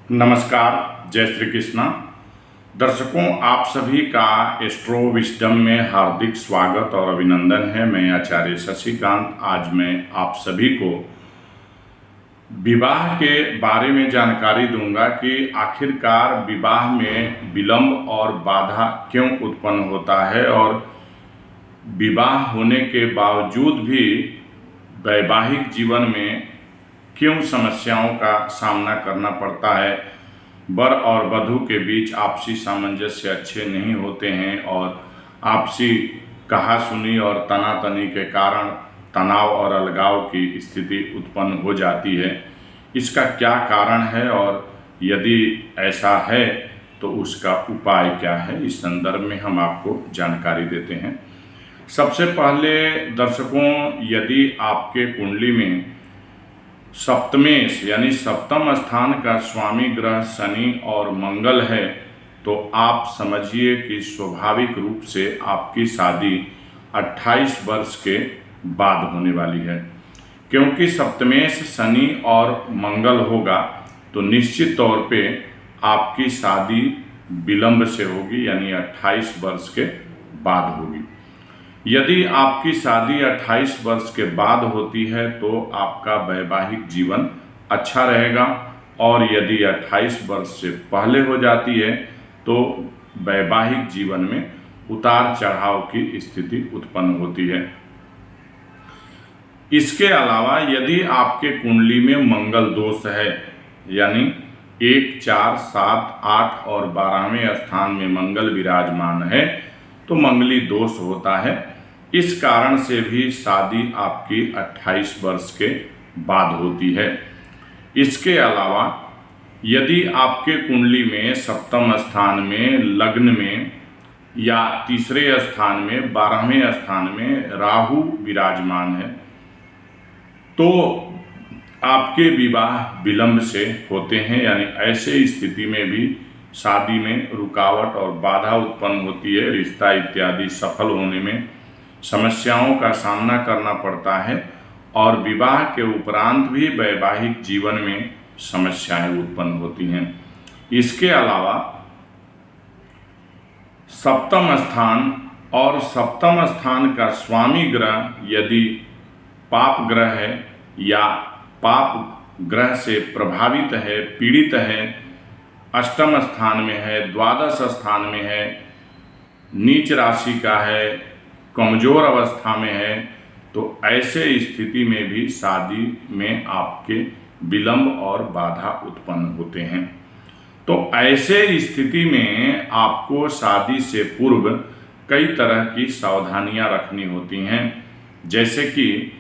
नमस्कार, जय श्री कृष्णा। दर्शकों, आप सभी का एस्ट्रो विस्डम में हार्दिक स्वागत और अभिनंदन है। मैं आचार्य शशिकांत आज मैं आप सभी को विवाह के बारे में जानकारी दूंगा कि आखिरकार विवाह में विलंब और बाधा क्यों उत्पन्न होता है और विवाह होने के बावजूद भी वैवाहिक जीवन में क्यों समस्याओं का सामना करना पड़ता है। वर और वधू के बीच आपसी सामंजस्य अच्छे नहीं होते हैं और आपसी कहासुनी और तनातनी के कारण तनाव और अलगाव की स्थिति उत्पन्न हो जाती है। इसका क्या कारण है और यदि ऐसा है तो उसका उपाय क्या है, इस संदर्भ में हम आपको जानकारी देते हैं। सबसे पहले दर्शकों, यदि आपके कुंडली में सप्तमेश यानी सप्तम स्थान का स्वामी ग्रह शनि और मंगल है तो आप समझिए कि स्वाभाविक रूप से आपकी शादी 28 वर्ष के बाद होने वाली है। क्योंकि सप्तमेश शनि और मंगल होगा तो निश्चित तौर पे आपकी शादी विलंब से होगी, यानी 28 वर्ष के बाद होगी। यदि आपकी शादी 28 वर्ष के बाद होती है तो आपका वैवाहिक जीवन अच्छा रहेगा, और यदि 28 वर्ष से पहले हो जाती है तो वैवाहिक जीवन में उतार चढ़ाव की स्थिति उत्पन्न होती है। इसके अलावा यदि आपके कुंडली में मंगल दोष है, यानी 1, 4, 7, 8 और 12वें स्थान में मंगल विराजमान है तो मंगली दोष होता है। इस कारण से भी शादी आपकी 28 वर्ष के बाद होती है। इसके अलावा यदि आपके कुंडली में सप्तम स्थान में, लग्न में या तीसरे स्थान में, 12वें स्थान में राहु विराजमान है तो आपके विवाह विलंब से होते हैं, यानी ऐसे स्थिति में भी शादी में रुकावट और बाधा उत्पन्न होती है। रिश्ता इत्यादि सफल होने में समस्याओं का सामना करना पड़ता है और विवाह के उपरांत भी वैवाहिक जीवन में समस्याएं उत्पन्न होती हैं। इसके अलावा सप्तम स्थान और सप्तम स्थान का स्वामी ग्रह यदि पाप ग्रह है या पाप ग्रह से प्रभावित है, पीड़ित है, अष्टम स्थान में है, द्वादश स्थान में है, नीच राशि का है, कमजोर अवस्था में है, तो ऐसे स्थिति में भी शादी में आपके विलंब और बाधा उत्पन्न होते हैं। तो ऐसे स्थिति में आपको शादी से पूर्व कई तरह की सावधानियां रखनी होती हैं। जैसे कि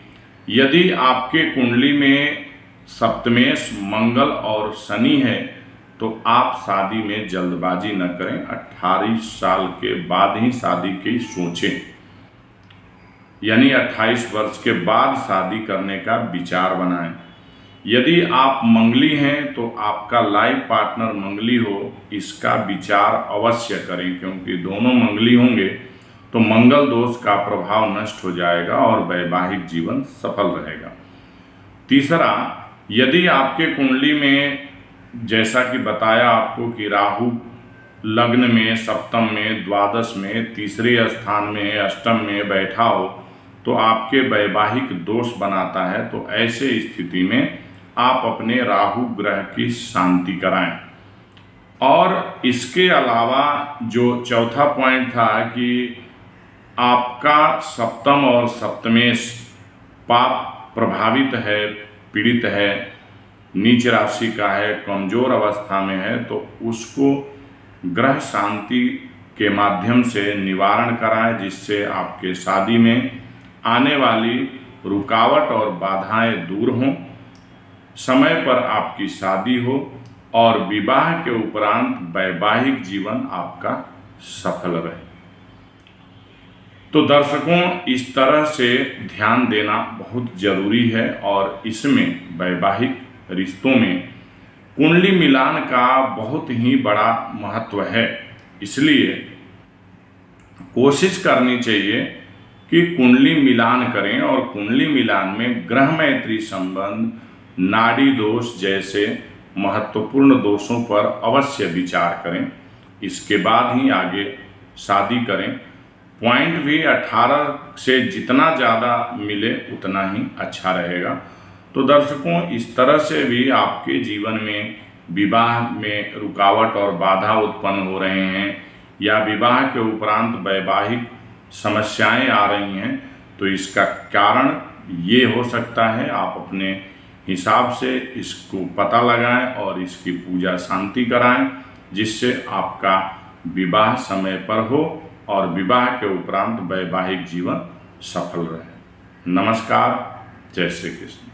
यदि आपके कुंडली में सप्तमेश मंगल और शनि है तो आप शादी में जल्दबाजी न करें। 28 साल के बाद ही शादी की सोचें, यानी 28 वर्ष के बाद शादी करने का विचार बनाएं। यदि आप मंगली हैं तो आपका लाइफ पार्टनर मंगली हो, इसका विचार अवश्य करें, क्योंकि दोनों मंगली होंगे तो मंगल दोष का प्रभाव नष्ट हो जाएगा और वैवाहिक जीवन सफल रहेगा। तीसरा, यदि आपके कुंडली में, जैसा कि बताया आपको कि राहु लग्न में, सप्तम में, द्वादश में, तीसरे स्थान में, अष्टम में बैठा हो तो आपके वैवाहिक दोष बनाता है, तो ऐसे स्थिति में आप अपने राहु ग्रह की शांति कराएं। और इसके अलावा जो चौथा पॉइंट था कि आपका सप्तम और सप्तमेश पाप प्रभावित है, पीड़ित है, नीच राशि का है, कमजोर अवस्था में है, तो उसको ग्रह शांति के माध्यम से निवारण कराएं, जिससे आपके शादी में आने वाली रुकावट और बाधाएं दूर हों, समय पर आपकी शादी हो और विवाह के उपरांत वैवाहिक जीवन आपका सफल रहे। तो दर्शकों, इस तरह से ध्यान देना बहुत जरूरी है और इसमें वैवाहिक रिश्तों में कुंडली मिलान का बहुत ही बड़ा महत्व है। इसलिए कोशिश करनी चाहिए कि कुंडली मिलान करें, और कुंडली मिलान में ग्रह मैत्री संबंध, नाड़ी दोष जैसे महत्वपूर्ण दोषों पर अवश्य विचार करें, इसके बाद ही आगे शादी करें। पॉइंट भी 18 से जितना ज़्यादा मिले उतना ही अच्छा रहेगा। तो दर्शकों, इस तरह से भी आपके जीवन में विवाह में रुकावट और बाधा उत्पन्न हो रहे हैं या विवाह के उपरांत वैवाहिक समस्याएं आ रही हैं, तो इसका कारण ये हो सकता है। आप अपने हिसाब से इसको पता लगाएं और इसकी पूजा शांति कराएं, जिससे आपका विवाह समय पर हो और विवाह के उपरांत वैवाहिक जीवन सफल रहे। नमस्कार, जय श्री कृष्ण।